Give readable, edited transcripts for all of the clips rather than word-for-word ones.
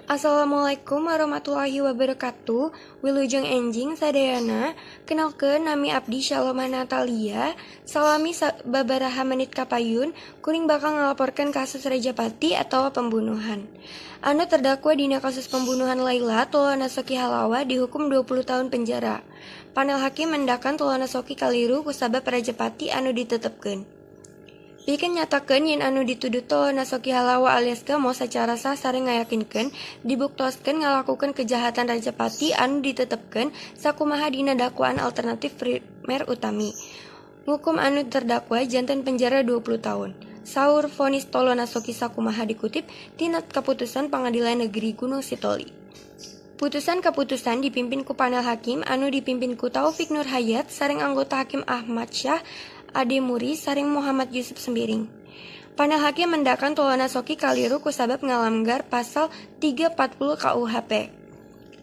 Assalamualaikum warahmatullahi wabarakatuh. Wilujeng enjing sadayana. Kenalkeun nami abdi Shalomah Natalia. Salami babaraha menit kapayun, kuring bakal ngalaporkan kasus Rajapati atau pembunuhan. Anu terdakwa dina kasus pembunuhan Laila Tolona Soki Halawa dihukum 20 tahun penjara. Panel hakim mendakan Tolona Soki kaliru kusabab Rajapati anu ditetepkeun. Pikeun nyatakeun yen anu dituduh Tolona Soki Halawa alias Gamo sacara sah sareng ngayakinkeun dibuktoskeun ngalakukeun kejahatan Rajapati anu ditetepkeun sakumaha dina dakwaan alternatif primer utami. Hukum anu terdakwa janten penjara 20 tahun. Saur vonis Tolona Soki sakumaha dikutip tina Kaputusan Pengadilan Negeri Gunung Sitoli. Putusan-kaputusan dipimpin ku panel hakim anu dipimpin ku Taufik Nur Hayat sareng anggota hakim Ahmad Syah Ade Muri sareng Muhammad Yusuf Sembiring. Panel hakim mendakan Tolona Soki kaliru kusabab ngalanggar pasal 340 KUHP.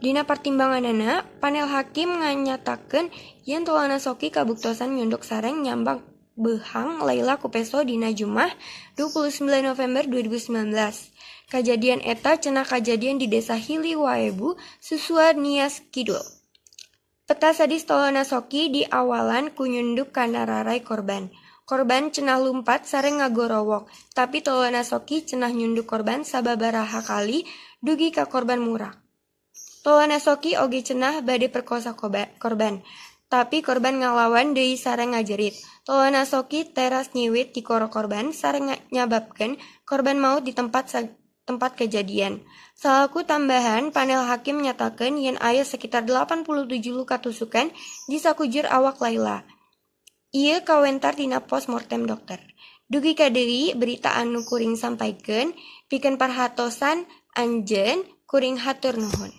Dina pertimbanganana, panel hakim nganyatakeun yen Tolona Soki kabuktosan nyunduk sareng nyambang behang Laila Kupeso dina Jumat 29 November 2019. Kajadian eta cenah kajadian di Desa Hili Waebu, Susua Nias Kidul. Peta sadis Tolona Soki di awalan ku nyunduk kana rarai korban. Korban cenah lumpat sareng ngagorowok, tapi Tolona Soki cenah nyunduk korban sababaraha kali dugi ka korban murak. Tolona Soki oge cenah bade perkosa korban, tapi korban ngalawan deui sareng ngajerit. Tolona Soki teras nyiwit di koro korban sareng nyababkeun korban maut di tempat kejadian. Salaku tambahan, panel hakim menyatakan yen aya sekitar 87 luka tusukan di sakujur awak Laila. Ieu kawentar tina postmortem dokter. Dugi ka deui berita anu kuring sampaikeun pikeun parhatosan anjeun kuring hatur nuhun.